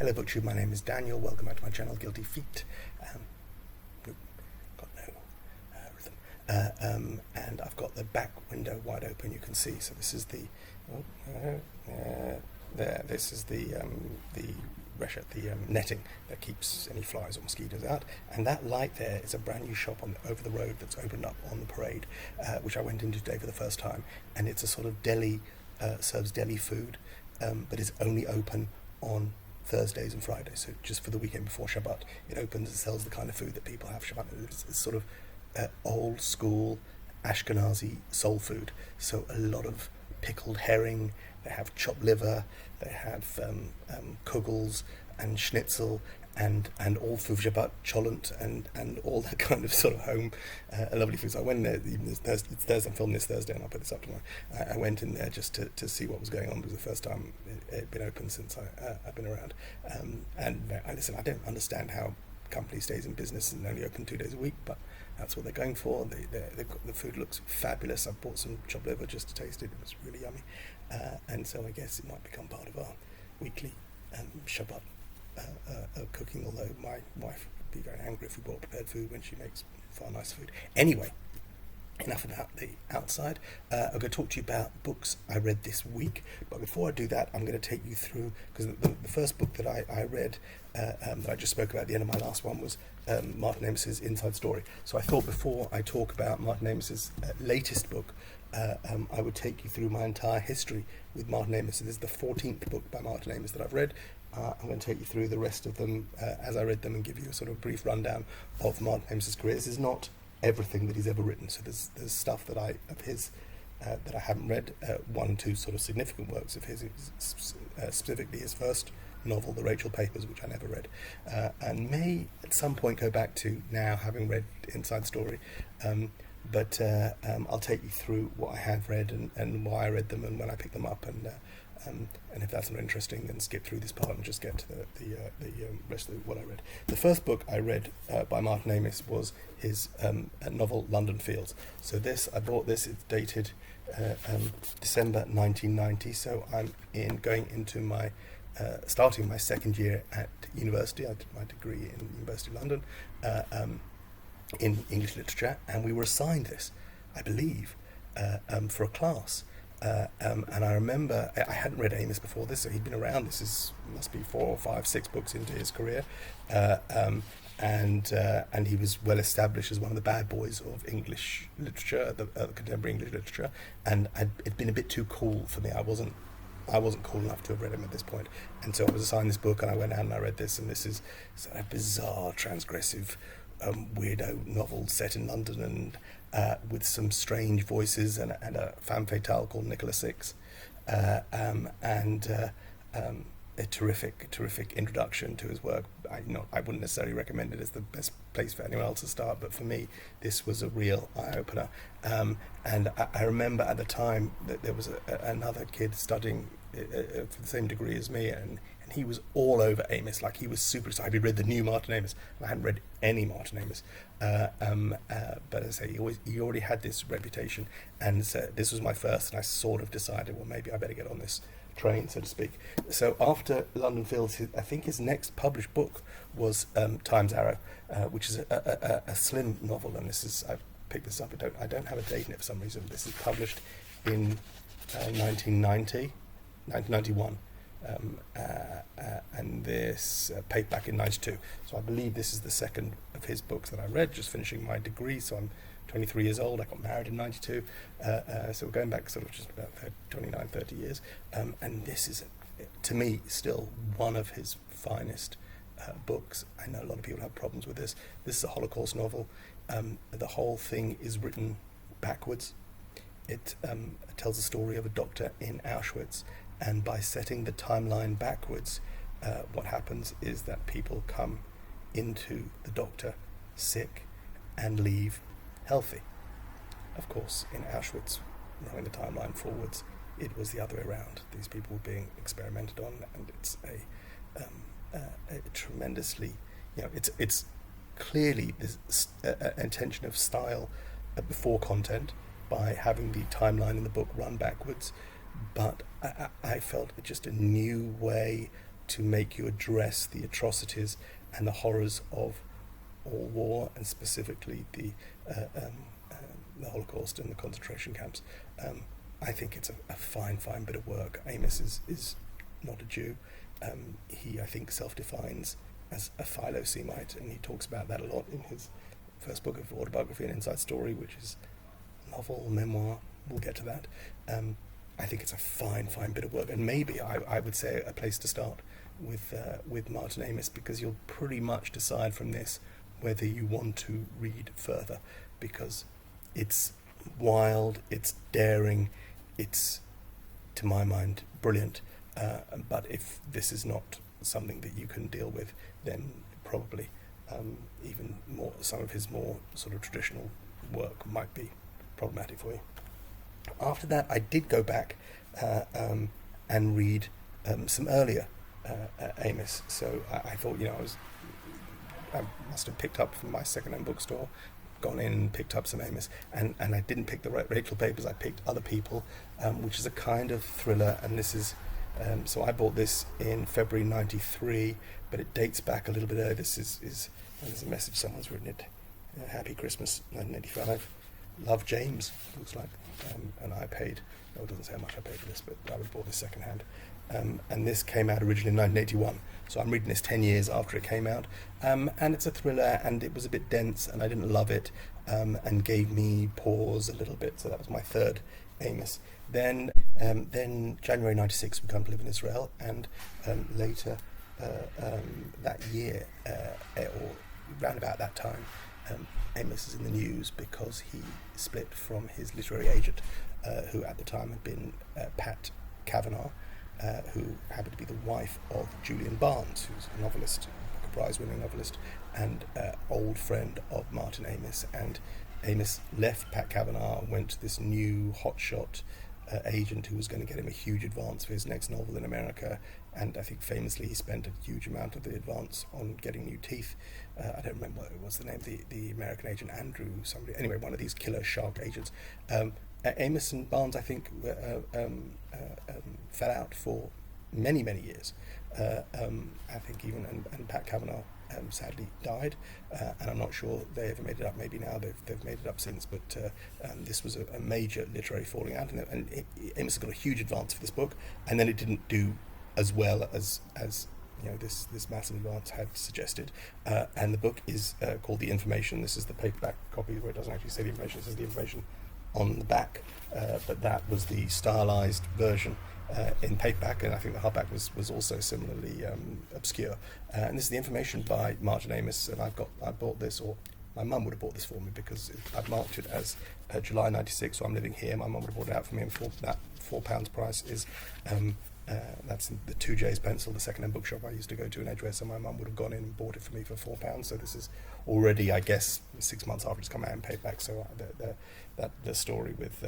Hello BookTube, my name is Daniel. Welcome back to my channel, Guilty Feet. Got no rhythm. And I've got the back window wide open, you can see. So this is the this is the netting that keeps any flies or mosquitoes out. And that light there is a brand new shop over the road that's opened up on the parade, which I went into today for the first time. And it's a sort of deli, serves deli food, but is only open on Thursdays and Fridays, so just for the weekend before Shabbat. It opens and sells the kind of food that people have Shabbat. It's sort of old school Ashkenazi soul food, so a lot of pickled herring, they have chopped liver, they have kugels and schnitzel, and all food for Shabbat, cholent, and all that kind of sort of home lovely food. So I went in there, even this Thursday, I'm filming this Thursday and I'll put this up tomorrow. I went in there just to see what was going on. It was the first time it had been open since I've been around. And listen, I don't understand how a company stays in business and only open 2 days a week, but that's what they're going for. The food looks fabulous. I bought some chopped liver just to taste it. It was really yummy. And so I guess it might become part of our weekly Shabbat cooking, although my wife would be very angry if we bought prepared food when she makes far nicer food. Anyway, enough about the outside. I'm going to talk to you about books I read this week, but before I do that, I'm going to take you through, because the first book that I read, that I just spoke about at the end of my last one, was Martin Amos's Inside Story. So I thought before I talk about Martin Amos's latest book, I would take you through my entire history with Martin Amos. So this is the 14th book by Martin Amos that I've read. I'm going to take you through the rest of them as I read them and give you a sort of brief rundown of Martin Amos's career. This is not everything that he's ever written, so there's stuff that I haven't read. One or two sort of significant works of his, specifically his first novel, The Rachel Papers, which I never read, and may at some point go back to now, having read Inside Story. But I'll take you through what I have read and why I read them and when I picked them up, and if that's not interesting, then skip through this part and just get to the rest of what I read. The first book I read by Martin Amos was his novel London Fields. So I bought this, it's dated December 1990, so I'm going into my starting my second year at university. I did my degree in University of London in English literature, and we were assigned this, I believe, for a class. And I remember I hadn't read Amos before this, so he'd been around. Must be 4 or 5, 6 books into his career, and he was well established as one of the bad boys of English literature, the contemporary English literature. And it'd been a bit too cool for me. I wasn't cool enough to have read him at this point, and so I was assigned this book, and I went out and I read this. And this is a bizarre, transgressive, weirdo novel set in London, and with some strange voices and a femme fatale called Nicholas Six, and a terrific introduction to his work. I wouldn't necessarily recommend it as the best place for anyone else to start, but for me this was a real eye-opener. And I remember at the time that there was another kid studying for the same degree as me, and he was all over Amos. Like, he was super excited. He read the new Martin Amos. I hadn't read any Martin Amos, but as I say, he already had this reputation, and so this was my first, and I sort of decided, well, maybe I better get on this train, so to speak. So after London Fields, I think his next published book was Time's Arrow, which is a slim novel, and I've picked this up. I don't have a date in it for some reason. This is published in 1991. And this paperback in 92. So I believe this is the second of his books that I read, just finishing my degree. So I'm 23 years old. I got married in 92. So we're going back sort of just about 29, 30 years. And this is, to me, still one of his finest books. I know a lot of people have problems with this. This is a Holocaust novel. The whole thing is written backwards. It tells the story of a doctor in Auschwitz. And by setting the timeline backwards, what happens is that people come into the doctor sick and leave healthy. Of course, in Auschwitz, running the timeline forwards, it was the other way around. These people were being experimented on, and it's a tremendously, it's clearly this intention of style before content by having the timeline in the book run backwards. But I felt just a new way to make you address the atrocities and the horrors of all war, and specifically the Holocaust and the concentration camps. I think it's a fine bit of work. Amos is not a Jew. He, I think, self-defines as a Philo-Semite, and he talks about that a lot in his first book of autobiography, An Inside Story, which is novel, memoir. We'll get to that. I think it's a fine bit of work, and maybe I would say a place to start with Martin Amis, because you'll pretty much decide from this whether you want to read further, because it's wild, it's daring, it's, to my mind, brilliant. But if this is not something that you can deal with, then probably even more, some of his more sort of traditional work might be problematic for you. After that, I did go back and read some earlier Amos. So I thought, I must have picked up from my second-hand bookstore, gone in and picked up some Amos, and I didn't pick the Rachel Papers, I picked Other People, which is a kind of thriller, and this is, so I bought this in February 93, but it dates back a little bit earlier. This is there's a message, someone's written it, Happy Christmas, 1985, Love James, looks like, and I paid, no, it doesn't say how much I paid for this, but I would have bought this second-hand. And this came out originally in 1981, so I'm reading this 10 years after it came out, and it's a thriller, and it was a bit dense, and I didn't love it, and gave me pause a little bit, so that was my third Amos. Then January 96 we come to live in Israel, and later that year, or round about that time, Amos is in the news because he split from his literary agent, who at the time had been Pat Kavanagh, who happened to be the wife of Julian Barnes, who's a novelist, a prize-winning novelist, and old friend of Martin Amis. And Amis left Pat Kavanagh, went to this new hotshot agent who was going to get him a huge advance for his next novel in America, and I think famously he spent a huge amount of the advance on getting new teeth. I don't remember what was the name of the American agent, Andrew somebody, anyway, one of these killer shark agents. Amos and Barnes, I think, fell out for many years. I think even, and Pat Kavanagh sadly died, and I'm not sure they ever made it up. Maybe now they've made it up since, but this was a major literary falling out, and Amos got a huge advance for this book, and then it didn't do as well as this massive advance had suggested, and the book is called The Information. This is the paperback copy where it doesn't actually say the information, it says the information on the back, but that was the stylized version in paperback, and I think the hardback was also similarly obscure. And this is The Information by Martin Amis, and I bought this, or my mum would have bought this for me because I've marked it as July 96, so I'm living here. My mum would have bought it out for me, and that £4 price is that's the 2J's Pencil, the second-hand bookshop I used to go to in Edgware, so my mum would have gone in and bought it for me for £4. So this is already, I guess, 6 months after it's come out in paperback. So the story with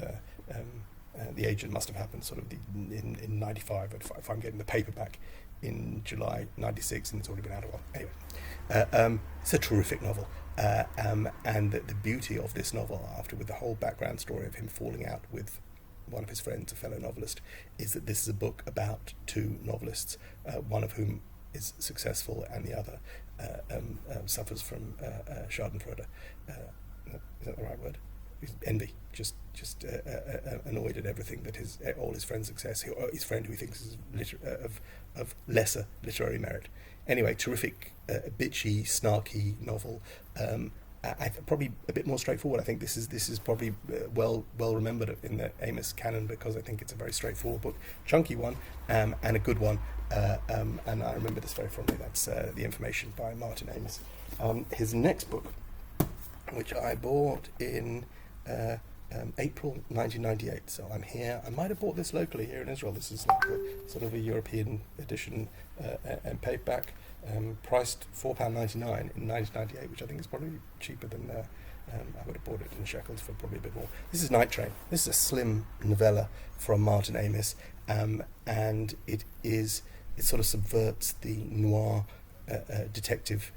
the agent must have happened sort of in 95. If I'm getting the paperback in July 96, and it's already been out a while. Anyway, it's a terrific novel, and the beauty of this novel, after with the whole background story of him falling out with one of his friends, a fellow novelist, is that this is a book about two novelists, one of whom is successful and the other suffers from Schadenfreude. Is that the right word? Envy, just annoyed at everything that all his friends' success, his friend who he thinks is of lesser literary merit. Anyway, terrific, bitchy, snarky novel. Probably a bit more straightforward. I think this is probably well remembered in the Amos canon, because I think it's a very straightforward book, chunky one, and a good one. And I remember this very fondly. That's The Information by Martin Amis. His next book, which I bought in April 1998. So I'm here. I might have bought this locally here in Israel. This is like a sort of a European edition and paperback, priced £4.99 in 1998, which I think is probably cheaper than I would have bought it in shekels for probably a bit more. This is Night Train. This is a slim novella from Martin Amis, and it sort of subverts the noir detective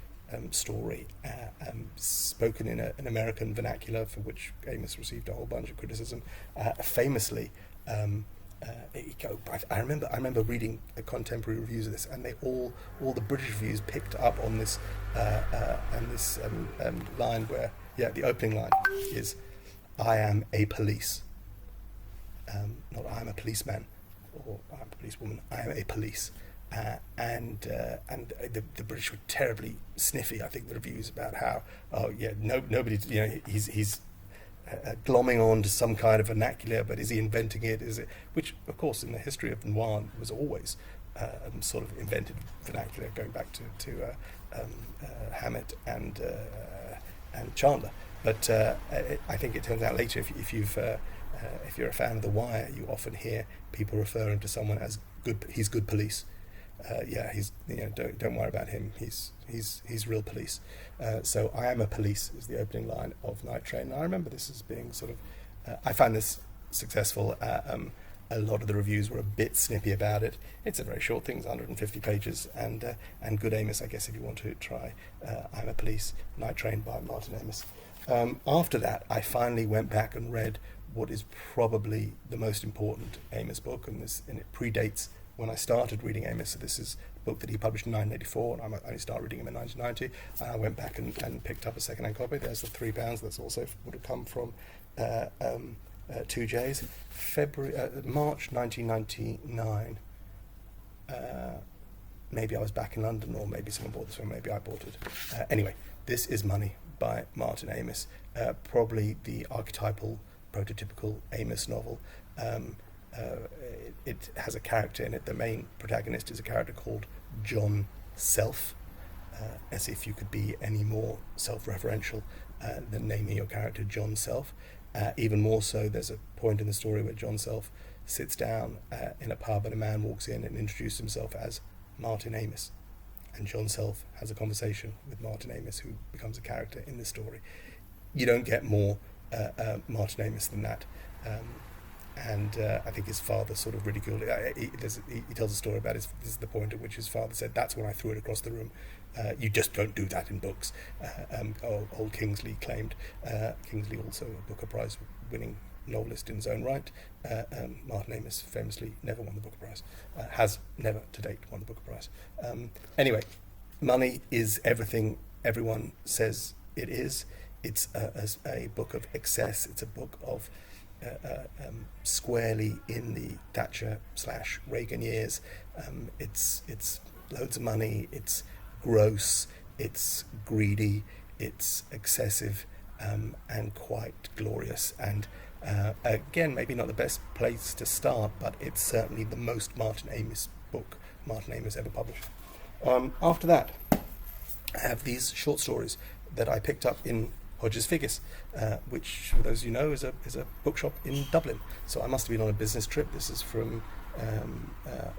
story, spoken in an American vernacular, for which Amos received a whole bunch of criticism. Famously, I remember reading the contemporary reviews of this, and they all the British reviews picked up on this line where, the opening line is, "I am a police," not "I am a policeman" or "I am a policewoman." I am a police, and the British were terribly sniffy. I think the reviews about how nobody, he's glomming on to some kind of vernacular, but is he inventing it? Is it, which of course in the history of noir was always sort of invented vernacular, going back to Hammett and Chandler. But I think it turns out later, if you're a fan of The Wire, you often hear people referring to someone as good. He's good police. He's don't worry about him. He's real police. So I am a police is the opening line of Night Train. And I remember this as being sort of. I found this successful. A lot of the reviews were a bit snippy about it. It's a very short thing, it's 150 pages, and good Amos, I guess, if you want to try I'm a Police, Night Train by Martin Amis. After that, I finally went back and read what is probably the most important Amos book, and it predates when I started reading Amos. So this is a book that he published in 1984, and I only started reading him in 1990. And I went back and picked up a second-hand copy. There's the £3. That's also would have come from 2J's. March 1999. Maybe I was back in London, or maybe someone bought this one, maybe I bought it. Anyway, This Is Money by Martin Amis. Probably the archetypal, prototypical Amos novel. It has a character in it. The main protagonist is a character called John Self, as if you could be any more self-referential than naming your character John Self. Even more so, there's a point in the story where John Self sits down in a pub and a man walks in and introduces himself as Martin Amis. And John Self has a conversation with Martin Amis, who becomes a character in the story. You don't get more Martin Amis than that. And I think his father sort of ridiculed it. He tells a story about this is the point at which his father said, "That's when I threw it across the room. You just don't do that in books." Old Kingsley claimed. Kingsley, also a Booker Prize winning novelist in his own right. Martin Amis famously never won the Booker Prize. Has never to date won the Booker Prize. Anyway, money is everything everyone says it is. It's a book of excess. It's a book of squarely in the Thatcher/Reagan years. It's loads of money. It's gross. It's greedy. It's excessive, and quite glorious. And again, maybe not the best place to start, but it's certainly the most Martin Amis book Martin Amis ever published. After that, I have these short stories that I picked up in Hodges Figgis, which, for those you know, is a bookshop in Dublin. So I must have been on a business trip. This is from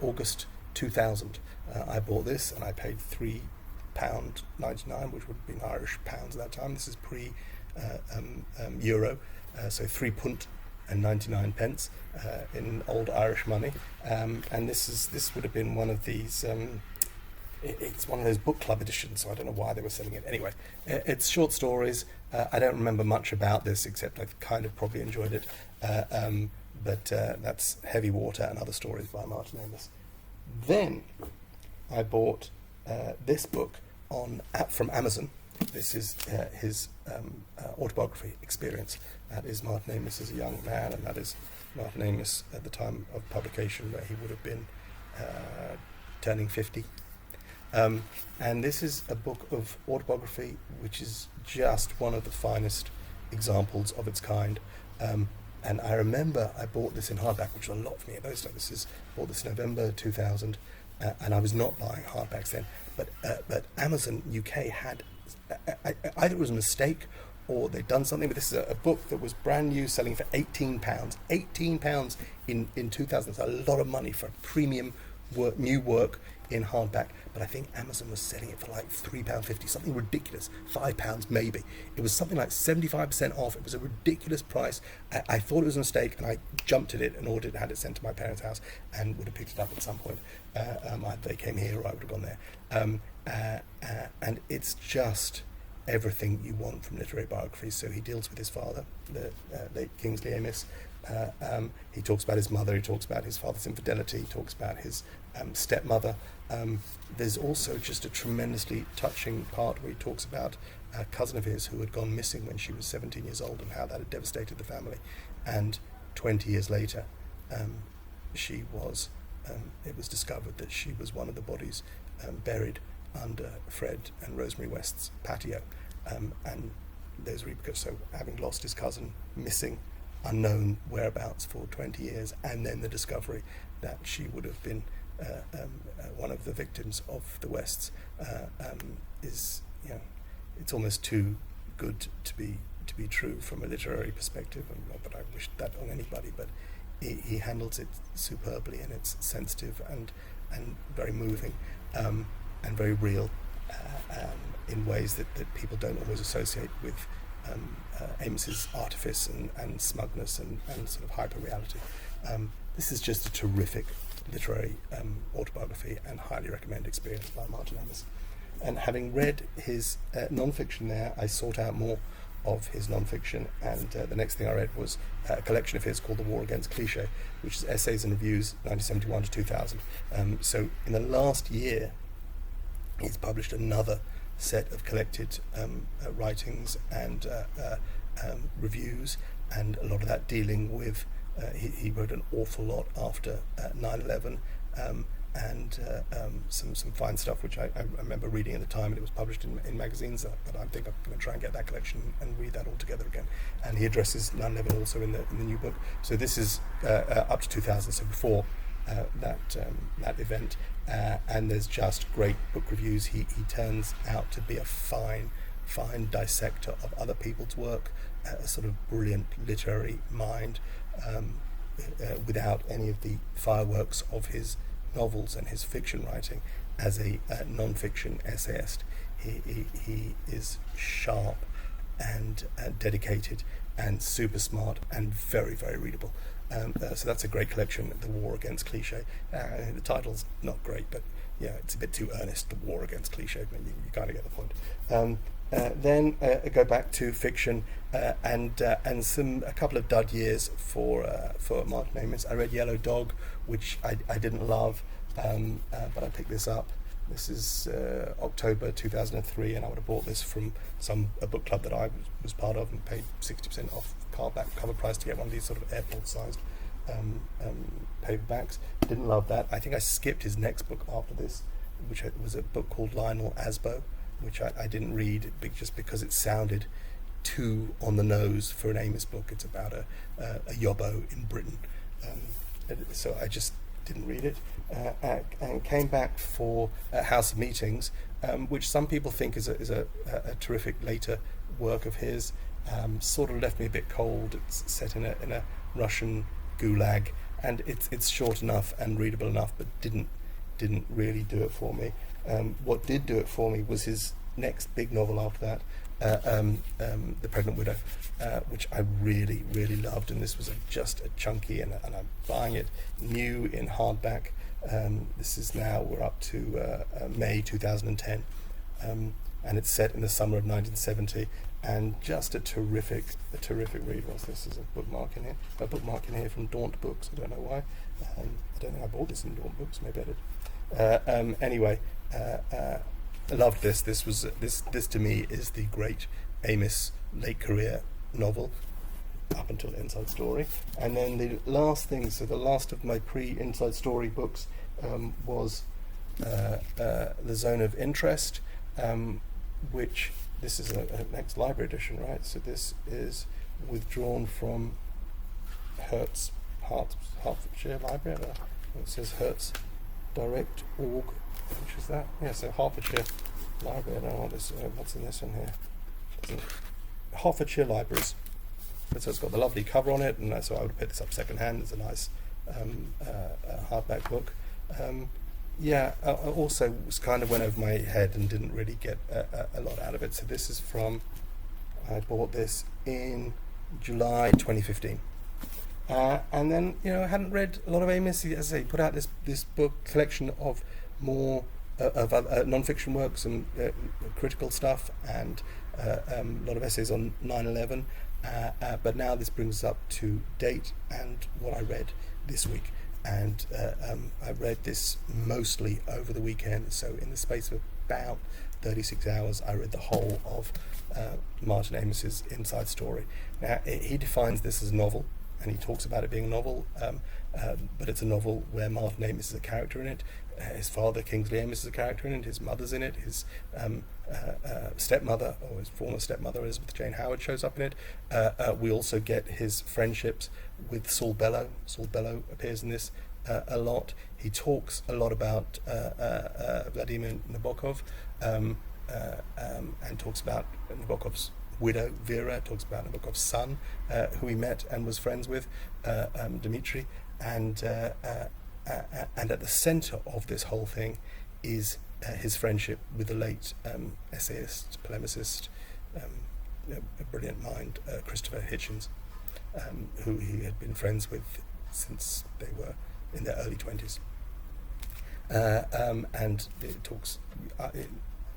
August 2000. I bought this and I paid £3.99, which would have been Irish pounds at that time. This is pre-euro, so £3.99 in old Irish money. And this would have been one of these. It's one of those book club editions, so I don't know why they were selling it. Anyway, it's short stories. I don't remember much about this, except I kind of probably enjoyed it. But that's Heavy Water and Other Stories by Martin Amis. Then I bought this book from Amazon. This is his autobiography, Experience. That is Martin Amis as a young man, and that is Martin Amis at the time of publication, where he would have been turning 50. And this is a book of autobiography which is just one of the finest examples of its kind. And I remember I bought this in hardback, which was a lot for me at those times. Bought this November 2000, and I was not buying hardbacks then. But Amazon UK had either it was a mistake or they'd done something. But this is a book that was brand new, selling for £18. £18 in 2000. That's a lot of money for premium work, new work in hardback. But I think Amazon was selling it for like £3.50, something ridiculous, £5 maybe. It was something like 75% off. It was a ridiculous price. I thought it was a mistake, and I jumped at it and ordered it, had it sent to my parents' house, and would have picked it up at some point. They came here, or I would have gone there. And it's just everything you want from literary biographies. So he deals with his father, the late Kingsley Amis, He talks about his mother, he talks about his father's infidelity, he talks about his stepmother. There's also just a tremendously touching part where he talks about a cousin of his who had gone missing when she was 17 years old and how that had devastated the family. And 20 years later, she was, it was discovered that she was one of the bodies buried under Fred and Rosemary West's patio. And those repercussions, so having lost his cousin, missing, unknown whereabouts for 20 years, and then the discovery that she would have been one of the victims of the Wests is, it's almost too good to be true from a literary perspective. And not that I wish that on anybody, but he handles it superbly, and it's sensitive and very moving and very real in ways that people don't always associate with Amos's artifice and smugness and sort of hyper-reality. This is just a terrific literary autobiography and highly recommend experience by Martin Amos. And having read his non-fiction there, I sought out more of his non-fiction, and the next thing I read was a collection of his called The War Against Clich, which is essays and reviews 1971 to 2000. So in the last year, he's published another set of collected writings and reviews, and a lot of that dealing with, he wrote an awful lot after 9/11, and some fine stuff which I remember reading at the time, and it was published in magazines, but I think I'm going to try and get that collection and read that all together again. And he addresses 9/11 also in the new book. So this is up to 2000, so before that event, and there's just great book reviews. He turns out to be a fine dissector of other people's work, a sort of brilliant literary mind, without any of the fireworks of his novels and his fiction writing. As a non-fiction essayist, he is sharp and dedicated and super smart and very, very readable. So that's a great collection, The War Against Clich. The title's not great, but it's a bit too earnest, The War Against Clich, but you kind of get the point. Then go back to fiction, and a couple of dud years for Martin Amos. I read Yellow Dog, which I didn't love, but I picked this up. This is October 2003, and I would have bought this from a book club that I was part of, and paid 60% off cover price to get one of these sort of airport-sized paperbacks. Didn't love that. I think I skipped his next book after this, which was a book called Lionel Asbo, which I didn't read just because it sounded too on the nose for an Amos book. It's about a yobbo in Britain, so I just didn't read it, and came back for House of Meetings, which some people think is a terrific later work of his. Sort of left me a bit cold. It's set in a Russian gulag, and it's short enough and readable enough, but didn't really do it for me. What did do it for me was his next big novel after that, The Pregnant Widow, which I really, really loved, and this was just a chunky, and I'm buying it new in hardback. This is now, we're up to May 2010, and it's set in the summer of 1970, and just a terrific read. What's this? There's a bookmark in here from Daunt Books. I don't know why. I don't think I bought this in Daunt Books. Maybe I did. Anyway, I loved this. This to me is the great Amos late career novel, up until Inside Story. And then the last thing, so the last of my pre-Inside Story books was The Zone of Interest, which this is an ex-library edition, right? So this is withdrawn from Hertfordshire Library. It says Hertz Direct Org, which is that? Yeah, so Hertfordshire Library. I don't know what's in this one here. Hertfordshire Libraries. So it's got the lovely cover on it, and so I would have picked this up second hand. It's a nice hardback book. I also kind of went over my head and didn't really get a lot out of it. So this is I bought this in July 2015. And then, I hadn't read a lot of Amos. As I say, he put out this book collection of more of non-fiction works and critical stuff, and a lot of essays on 9/11, but now this brings us up to date and what I read this week. And I read this mostly over the weekend, so in the space of about 36 hours I read the whole of Martin Amis's Inside Story. Now he defines this as a novel, and he talks about it being a novel, but it's a novel where Martin Amis is a character in it. His father, Kingsley Amis, is a character in it. His mother's in it. His stepmother, or his former stepmother, Elizabeth Jane Howard, shows up in it. We also get his friendships with Saul Bellow. Saul Bellow appears in this a lot. He talks a lot about Vladimir Nabokov, and talks about Nabokov's widow, Vera, talks about Nabokov's son, who he met and was friends with, Dmitri, and at the centre of this whole thing is his friendship with the late essayist, polemicist, a brilliant mind, Christopher Hitchens, who he had been friends with since they were in their early 20s. And it talks,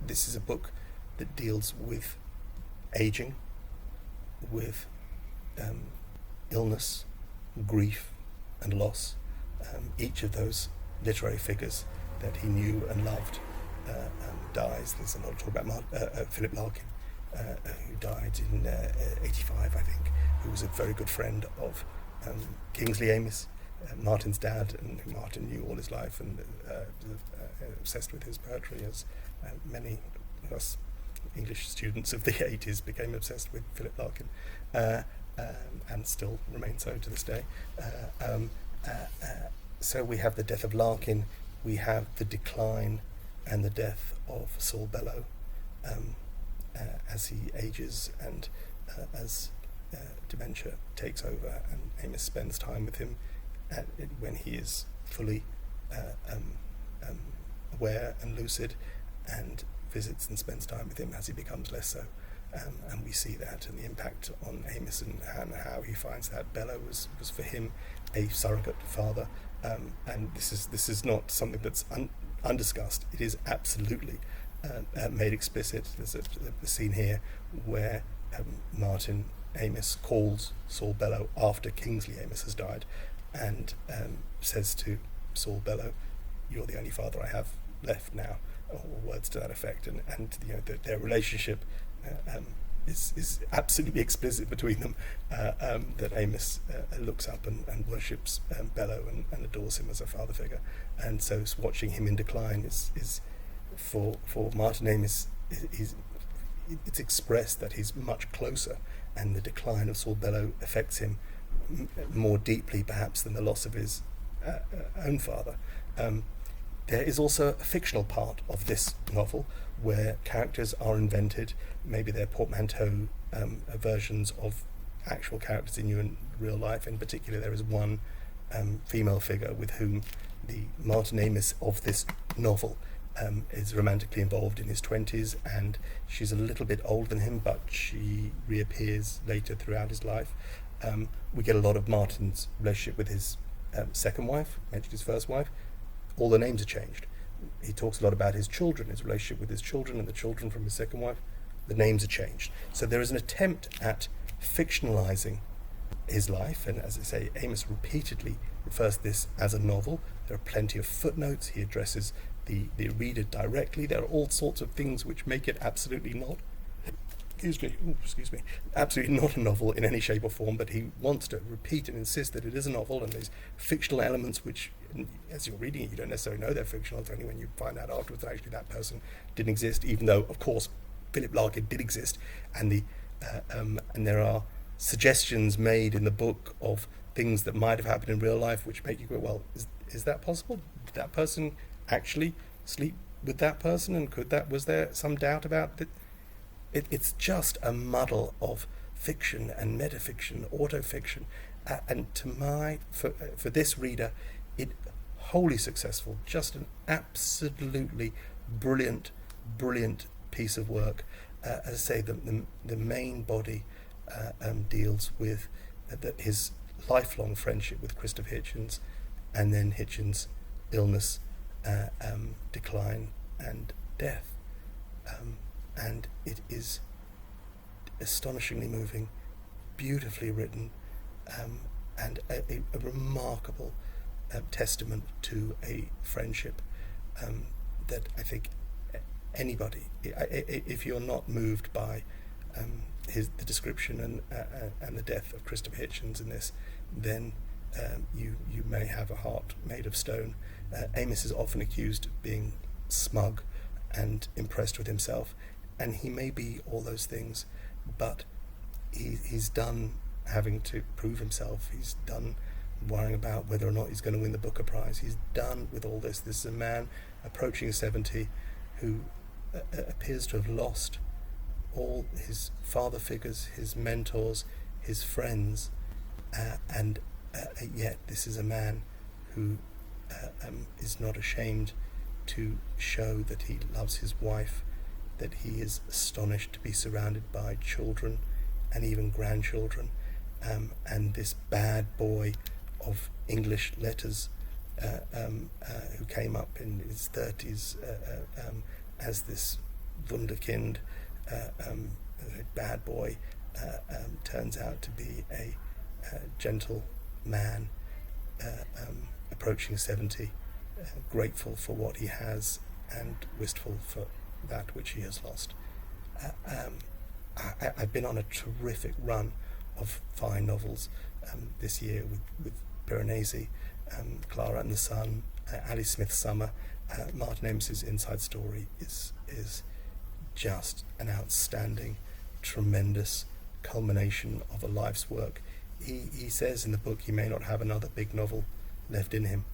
this is a book that deals with aging, with illness, grief and loss. Each of those literary figures that he knew and loved dies. There's a lot of talk about Philip Larkin, who died in 85, I think, who was a very good friend of Kingsley Amis, Martin's dad, and who Martin knew all his life, and obsessed with his poetry, as many of us English students of the 80s became obsessed with Philip Larkin, and still remain so to this day. So we have the death of Larkin, we have the decline and the death of Saul Bellow as he ages, and as dementia takes over, and Amis spends time with him when he is fully aware and lucid, and visits and spends time with him as he becomes less so. And we see that, and the impact on Amis, and how he finds that Bellow was for him a surrogate father. And this is not something that's undiscussed. It is absolutely made explicit. There's a scene here where Martin Amis calls Saul Bellow after Kingsley Amis has died, and says to Saul Bellow, "You're the only father I have left now," or words to that effect. And you know, their relationship is absolutely explicit between them, that Amis looks up and worships Bellow and adores him as a father figure. And so watching him in decline is for Martin Amis, it's expressed that he's much closer, and the decline of Saul Bellow affects him more deeply perhaps than the loss of his own father. There is also a fictional part of this novel where characters are invented. Maybe they're portmanteau versions of actual characters in real life. In particular, there is one female figure with whom the Martin Amis of this novel is romantically involved in his 20s, and she's a little bit older than him, but she reappears later throughout his life. We get a lot of Martin's relationship with his second wife, mentioned his first wife. All the names are changed. He talks a lot about his children, his relationship with his children and the children from his second wife. The names are changed. So there is an attempt at fictionalizing his life, and as I say, Amis repeatedly refers to this as a novel. There are plenty of footnotes. He addresses the reader directly. There are all sorts of things which make it absolutely not absolutely not a novel in any shape or form, but he wants to repeat and insist that it is a novel, and these fictional elements which, as you're reading it, you don't necessarily know they're fictional. It's only when you find out afterwards that actually that person didn't exist, even though, of course, Philip Larkin did exist, and there are suggestions made in the book of things that might have happened in real life which make you go, well, is that possible? Did that person actually sleep with that person, and was there some doubt about that? It's just a muddle of fiction and metafiction, autofiction, and for this reader, it wholly successful. Just an absolutely brilliant piece of work. As I say, the main body deals with his lifelong friendship with Christopher Hitchens, and then Hitchens' illness, decline, and death. And it is astonishingly moving, beautifully written, and a remarkable testament to a friendship that I think anybody, if you're not moved by the description and the death of Christopher Hitchens in this, then you may have a heart made of stone. Amos is often accused of being smug and impressed with himself, and he may be all those things, but he's done having to prove himself. He's done worrying about whether or not he's going to win the Booker Prize. He's done with all this. This is a man approaching 70 who appears to have lost all his father figures, his mentors, his friends, and yet this is a man who is not ashamed to show that he loves his wife, that he is astonished to be surrounded by children and even grandchildren, and this bad boy of English letters who came up in his 30s as this wunderkind bad boy turns out to be a gentle man approaching 70, grateful for what he has and wistful for that which he has lost. I've been on a terrific run of fine novels this year with Piranesi, Clara and the Sun, Ali Smith's Summer. Martin Amos's Inside Story is just an outstanding, tremendous culmination of a life's work. He says in the book he may not have another big novel left in him.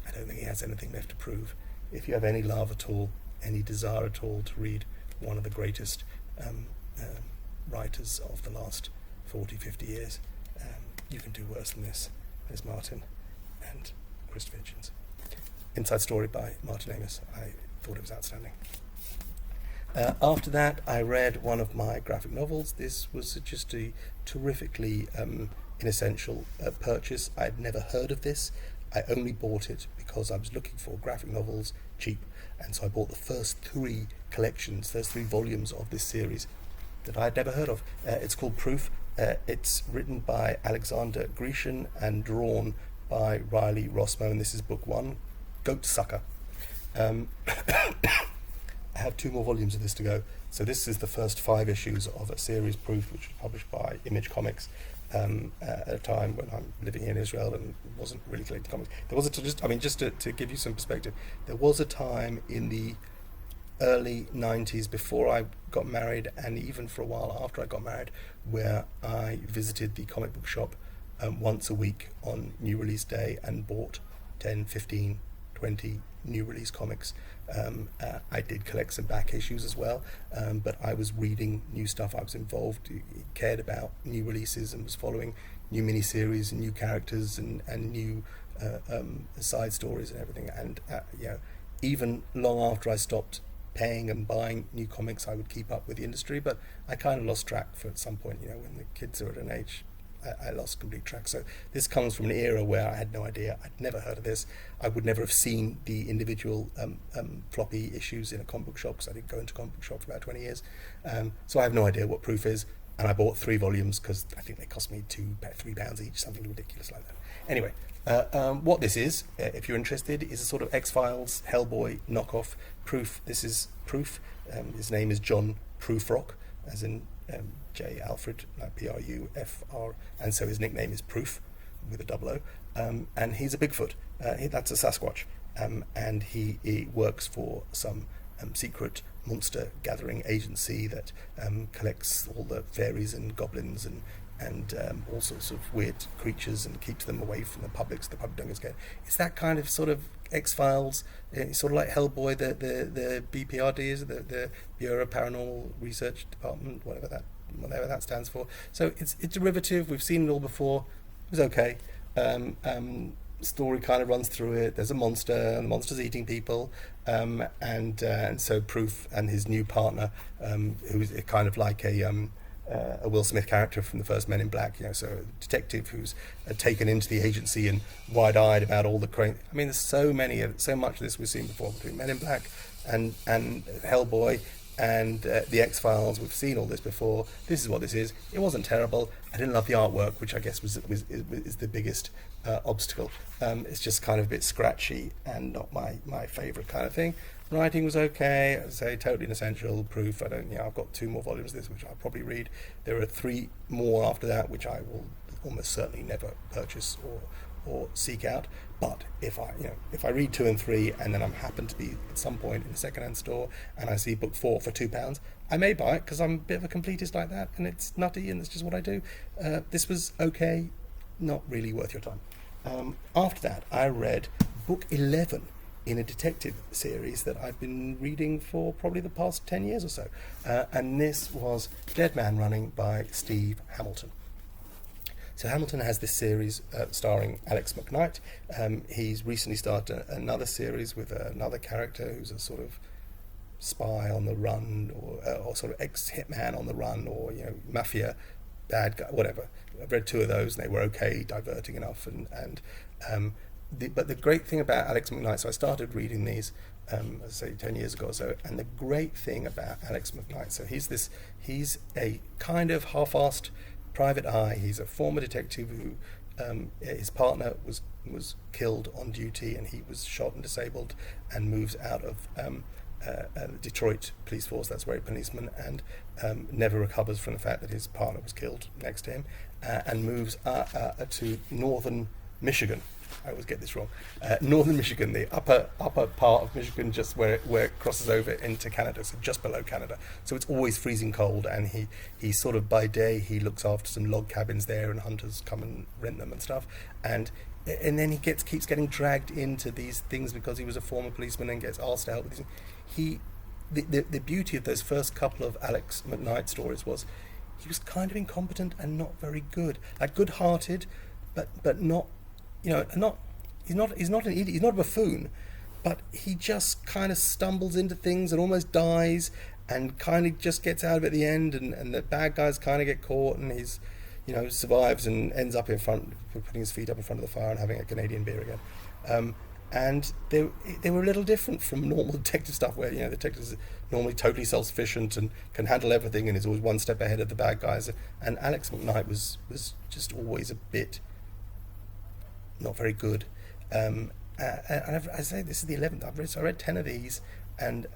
I don't think he has anything left to prove. If you have any love at all, any desire at all to read one of the greatest writers of the last 40, 50 years, you can do worse than this. There's Martin and Christopher Hitchens. Inside Story by Martin Amos. I thought it was outstanding. After that, I read one of my graphic novels. This was just a terrifically inessential purchase. I'd never heard of this. I only bought it because I was looking for graphic novels cheap, and so I bought the first three volumes of this series that I'd never heard of. It's called Proof. It's written by Alexander Grecian and drawn by Riley Rossmo, and this is book one, Goat Sucker. I have 2 more volumes of this to go. So this is the first 5 issues of a series, Proof, which was published by Image Comics at a time when I'm living in Israel and wasn't really collecting comics. There was just to give you some perspective, there was a time in the early 90s before I got married, and even for a while after I got married, where I visited the comic book shop once a week on new release day and bought 10, 15, 20 new release comics. I did collect some back issues as well, but I was reading new stuff. I was involved, cared about new releases, and was following new miniseries and new characters and new side stories and everything. And even long after I stopped paying and buying new comics, I would keep up with the industry, but I kind of lost track at some point. When the kids are at an age, I lost complete track. So this comes from an era where I had no idea. I'd never heard of this. I would never have seen the individual floppy issues in a comic book shop, because I didn't go into comic book shop for about 20 years. So I have no idea what Proof is, and I bought 3 volumes because I think they cost me £3 each, something ridiculous like that. Anyway, what this is, if you're interested, is a sort of X-Files, Hellboy knockoff. Proof. This is Proof. His name is John Prufrock, as in J. Alfred, like Prufr, and so his nickname is Proof, with a double O. And he's a Bigfoot. That's a Sasquatch. And he works for some secret monster gathering agency that collects all the fairies and goblins and all sorts of weird creatures and keeps them away from the public, so the public don't get scared. It's that kind of sort of X-Files. It's sort of like Hellboy, the BPRD is, the Bureau of Paranormal Research Department, whatever that stands for. So it's derivative. We've seen it all before. It was okay. Story kind of runs through it. There's a monster, and the monster's eating people, and so Proof and his new partner, who's kind of like a Will Smith character from the first Men in Black, so a detective who's taken into the agency and wide-eyed about all the there's so much of this we've seen before between Men in Black and Hellboy, and the X-Files. We've seen all this before. This is what this is. It wasn't terrible. I didn't love the artwork, which I guess is the biggest obstacle. It's just kind of a bit scratchy and not my favourite kind of thing. Writing was okay. I'd say totally inessential. Proof. I've got 2 more volumes of this, which I'll probably read. There are 3 more after that, which I will almost certainly never purchase or seek out. But if I read 2 and 3, and then I'm happen to be at some point in a second-hand store and I see book 4 for £2, I may buy it because I'm a bit of a completist like that, and it's nutty, and it's just what I do. This was okay, not really worth your time. After that, I read book 11 in a detective series that I've been reading for probably the past 10 years or so, and this was Dead Man Running by Steve Hamilton. So Hamilton has this series starring Alex McKnight. He's recently started another series with another character who's a sort of spy on the run, or sort of ex-hitman on the run, or mafia bad guy, whatever. I've read 2 of those, and they were okay, diverting enough. But the great thing about Alex McKnight, so I started reading these, as I say, 10 years ago or so, and the great thing about Alex McKnight, so he's a kind of half-assed private eye. He's a former detective who his partner was killed on duty, and he was shot and disabled, and moves out of Detroit police force, that's where he's a policeman, and never recovers from the fact that his partner was killed next to him, and moves to northern Michigan. I always get this wrong. Northern Michigan, the upper part of Michigan, just where it crosses over into Canada, so just below Canada. So it's always freezing cold, and he sort of, by day, he looks after some log cabins there, and hunters come and rent them and stuff. And then he keeps getting dragged into these things because he was a former policeman and gets asked to help with these. The beauty of those first couple of Alex McKnight stories was he was kind of incompetent and not very good, like good-hearted, but not. He's not an idiot, he's not a buffoon, but he just kind of stumbles into things and almost dies, and kind of just gets out of it at the end, and the bad guys kind of get caught, and he's, survives and ends up in front, putting his feet up in front of the fire and having a Canadian beer again. And they were a little different from normal detective stuff, where the detectives are normally totally self-sufficient and can handle everything and is always one step ahead of the bad guys. And Alex McKnight was just always a bit not very good. And I say this is the 11th. I read 10 of these, and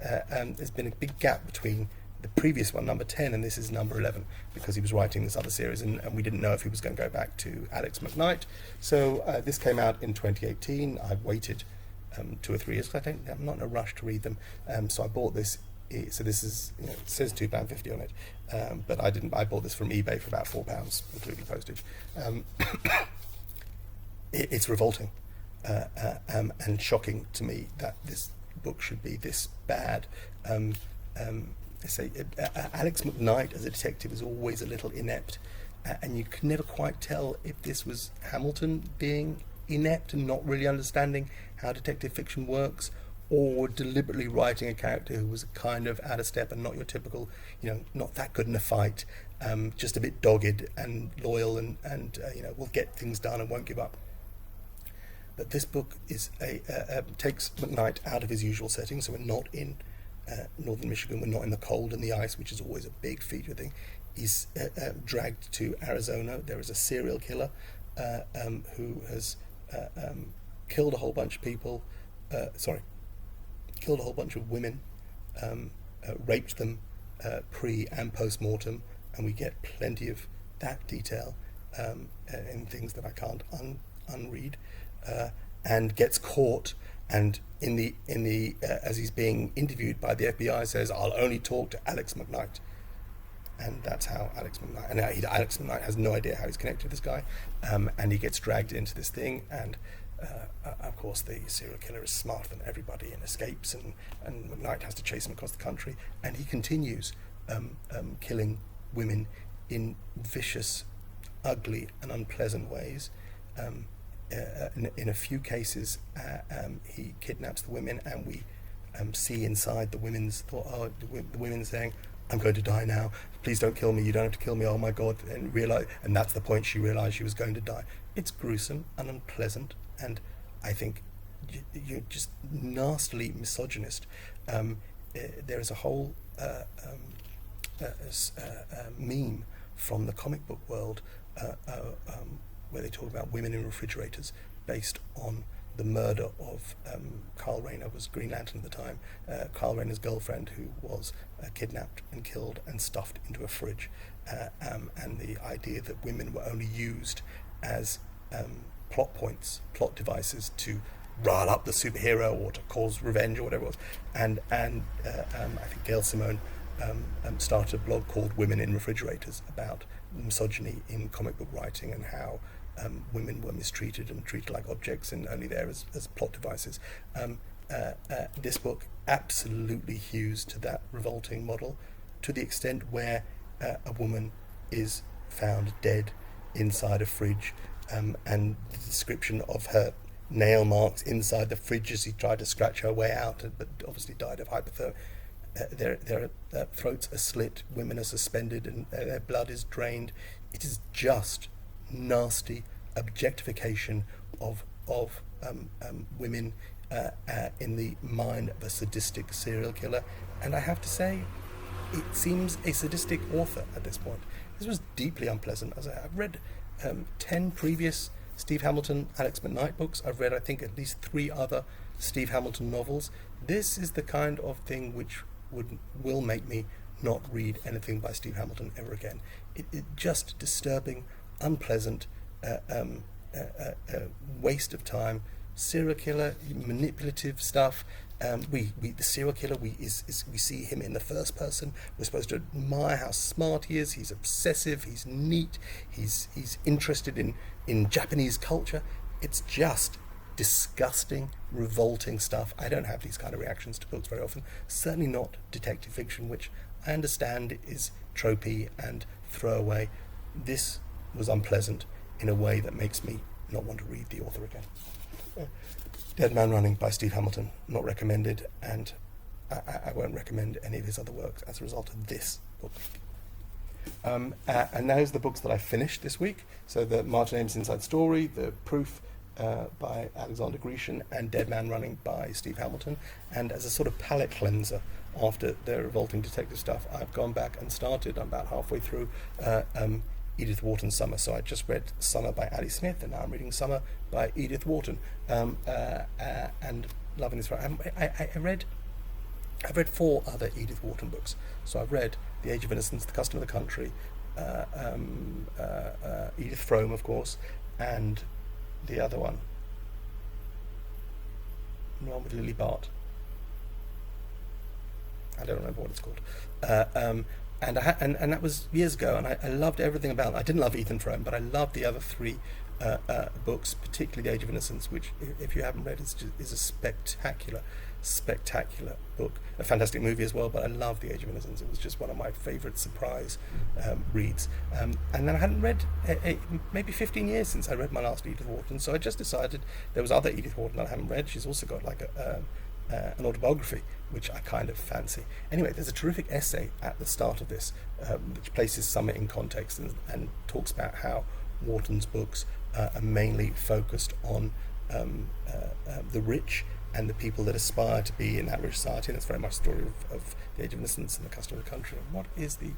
there's been a big gap between the previous one, number 10, and this is number 11, because he was writing this other series, and we didn't know if he was going to go back to Alex McKnight. So this came out in 2018. I waited 2 or 3 years because I'm not in a rush to read them. So I bought this. So this is, it says £2.50 on it, but I didn't. I bought this from eBay for about £4, including postage. It's revolting and shocking to me that this book should be this bad. Alex McKnight as a detective is always a little inept, and you can never quite tell if this was Hamilton being inept and not really understanding how detective fiction works, or deliberately writing a character who was kind of out of step and not your typical, not that good in a fight, just a bit dogged and loyal, and will get things done and won't give up. But this book is takes McKnight out of his usual setting, so we're not in northern Michigan, we're not in the cold and the ice, which is always a big feature thing. He's dragged to Arizona. There is a serial killer who has killed a whole bunch of people, killed a whole bunch of women, raped them pre and post-mortem, and we get plenty of that detail in things that I can't unread. And gets caught, and in the as he's being interviewed by the FBI, says, "I'll only talk to Alex McKnight," and that's how Alex McKnight has no idea how he's connected to this guy, and he gets dragged into this thing, and of course the serial killer is smarter than everybody and escapes, and McKnight has to chase him across the country, and he continues killing women in vicious, ugly, and unpleasant ways. In a few cases, he kidnaps the women, and we see inside the women's thought. The women saying, "I'm going to die now. Please don't kill me. You don't have to kill me. Oh my God!" And that's the point. She realised she was going to die. It's gruesome and unpleasant, and I think you're just nastily misogynist. There is a whole meme from the comic book world where they talk about women in refrigerators based on the murder of Carl Rayner, was Green Lantern at the time, Carl Rayner's girlfriend, who was kidnapped and killed and stuffed into a fridge, and the idea that women were only used as plot points, plot devices to rile up the superhero or to cause revenge or whatever it was. And I think Gail Simone started a blog called Women in Refrigerators about misogyny in comic book writing and how women were mistreated and treated like objects and only there as plot devices. This book absolutely hews to that revolting model, to the extent where a woman is found dead inside a fridge, and the description of her nail marks inside the fridge as he tried to scratch her way out, but obviously died of hypothermia. Their throats are slit, women are suspended, and their blood is drained. It is just nasty objectification of women in the mind of a sadistic serial killer. And I have to say, it seems a sadistic author at this point. This was deeply unpleasant. As I've read 10 previous Steve Hamilton, Alex McKnight books. I've read, I think, at least 3 other Steve Hamilton novels. This is the kind of thing which will make me not read anything by Steve Hamilton ever again. It just disturbing, unpleasant, waste of time, serial killer, manipulative stuff. The serial killer, we see him in the first person. We're supposed to admire how smart he is. He's obsessive. He's neat. He's interested in Japanese culture. It's just disgusting, revolting stuff. I don't have these kind of reactions to books very often. Certainly not detective fiction, which I understand is tropey and throwaway. This was unpleasant in a way that makes me not want to read the author again. Dead Man Running by Steve Hamilton, not recommended, and I won't recommend any of his other works as a result of this book. And those are the books that I finished this week. So the Martin Amis Inside Story, the Proof by Alexander Grecian, and Dead Man Running by Steve Hamilton. And as a sort of palate cleanser after the revolting detective stuff, I've gone back and started, I'm about halfway through, Edith Wharton's Summer. So I just read Summer by Ali Smith, and now I'm reading Summer by Edith Wharton, and loving this. I've read 4 other Edith Wharton books. So I've read The Age of Innocence, The Custom of the Country, Edith Frome, of course, and the other one, the one with Lily Bart. I don't remember what it's called. And that was years ago, and I loved everything about it. I didn't love Ethan Frome, but I loved the other 3 books, particularly The Age of Innocence, which, if you haven't read, is a spectacular book. A fantastic movie as well, but I love The Age of Innocence. It was just one of my favourite surprise reads. And then I hadn't read, maybe 15 years since I read my last Edith Wharton, so I just decided there was other Edith Wharton that I haven't read. She's also got like an autobiography, which I kind of fancy. Anyway, there's a terrific essay at the start of this, which places Summer in context and talks about how Wharton's books are mainly focused on the rich and the people that aspire to be in that rich society, and it's very much a story of the Age of Innocence and the Custom of the Country. And what is the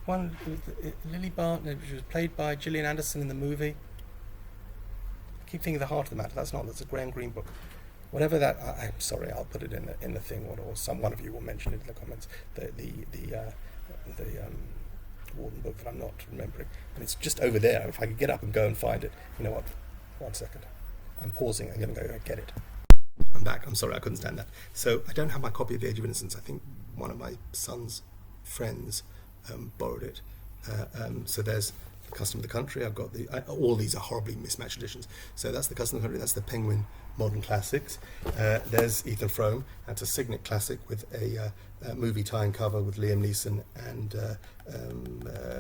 one with Lily Bart, which was played by Gillian Anderson in the movie? I keep thinking The Heart of the Matter. That's a Graham Greene book. Whatever that, I'm sorry, I'll put it in the thing, or one of you will mention it in the comments. The Wharton book that I'm not remembering, and it's just over there. If I could get up and go and find it, you know what? 1 second. I'm pausing. I'm going to go get it. I'm back. I'm sorry, I couldn't stand that. So I don't have my copy of The Age of Innocence. I think one of my son's friends borrowed it. So there's The Custom of the Country. I've got all these are horribly mismatched editions. So that's The Custom of the Country. That's the Penguin Modern Classics. There's Ethan Frome. That's a Signet classic with a movie tie-in cover with Liam Neeson and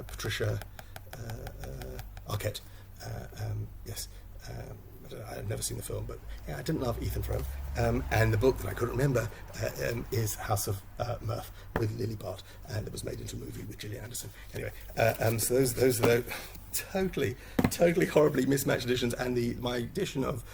Patricia Arquette. Yes. I've never seen the film, but yeah, I didn't love Ethan Frome. And the book that I couldn't remember is House of Mirth with Lily Bart, and it was made into a movie with Gillian Anderson. Anyway, so those are the totally horribly mismatched editions. And my edition of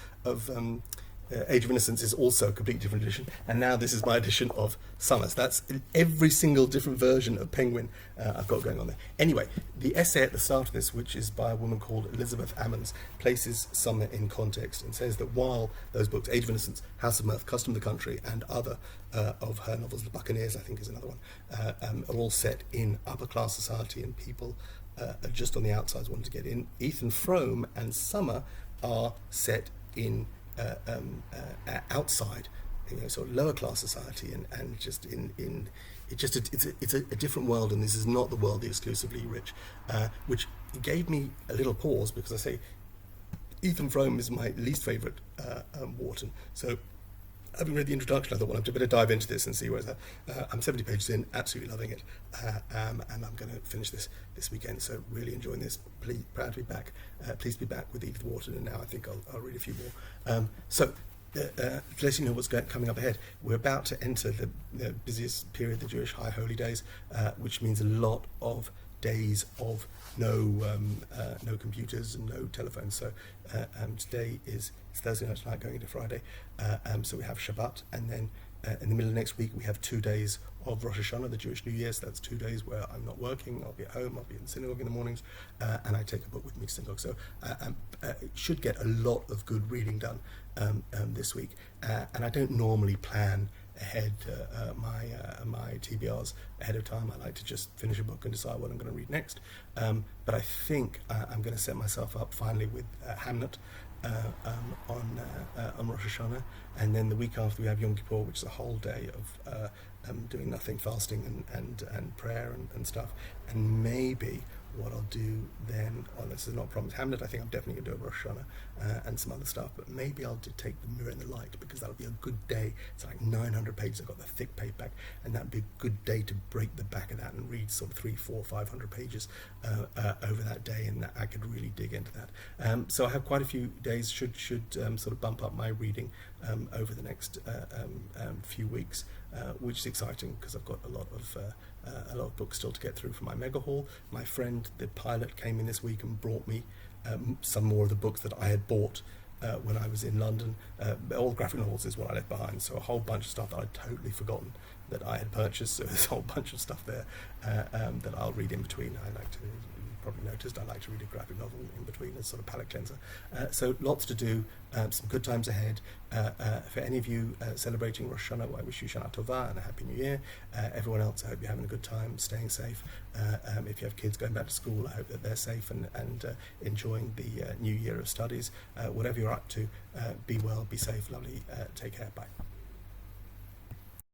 Age of Innocence is also a completely different edition, and now this is my edition of Summer. So that's every single different version of Penguin I've got going on there. Anyway, the essay at the start of this, which is by a woman called Elizabeth Ammons, places Summer in context and says that while those books, Age of Innocence, House of Mirth, Custom of the Country, and other of her novels, The Buccaneers, I think is another one, are all set in upper class society and people are just on the outsides wanting to get in. Ethan Frome and Summer are set in outside, sort of lower class society, and just it's a different world, and this is not the world the exclusively rich, which gave me a little pause, because I say Ethan Frome is my least favourite Wharton. So having read the introduction, I thought, well, I better dive into this and see where it's at. I'm 70 pages in, absolutely loving it, and I'm going to finish this weekend, so really enjoying this. Please, proud to be back. Please be back with Edith Wharton, and now I think I'll read a few more. To let you know what's coming up ahead, we're about to enter the busiest period, the Jewish High Holy Days, which means a lot of days of no computers and no telephones. So today it's Thursday night tonight going into Friday, so we have Shabbat, and then in the middle of next week we have 2 days of Rosh Hashanah, the Jewish New Year. So that's 2 days where I'm not working, I'll be at home, I'll be in synagogue in the mornings, and I take a book with me to synagogue. So should get a lot of good reading done this week, and I don't normally plan ahead my TBRs ahead of time. I like to just finish a book and decide what I'm going to read next, but I think I'm going to set myself up finally with Hamlet on Rosh Hashanah, and then the week after we have Yom Kippur, which is a whole day of doing nothing, fasting and prayer and stuff. And maybe what I'll do then, this is not a promise, Hamlet I think I'm definitely going to do a Rosh Hashanah and some other stuff, but maybe I'll take The Mirror and the Light, because that'll be a good day. It's like 900 pages, I've got the thick paperback, and that'd be a good day to break the back of that and read sort of 300, 400, 500 pages over that day, and I could really dig into that. So I have quite a few days, should sort of bump up my reading over the next few weeks, which is exciting because I've got a lot of books still to get through from my mega haul. My friend, the pilot, came in this week and brought me some more of the books that I had bought when I was in London. All the graphic novels is what I left behind, so a whole bunch of stuff that I'd totally forgotten that I had purchased. So there's a whole bunch of stuff there that I'll read in between. Probably noticed I like to read a graphic novel in between as sort of palate cleanser. So lots to do, some good times ahead. For any of you celebrating Rosh Hashanah, well, I wish you Shana Tova and a Happy New Year. Everyone else, I hope you're having a good time, staying safe. If you have kids going back to school, I hope that they're safe and enjoying the new year of studies. Whatever you're up to, be well, be safe, lovely, take care, bye.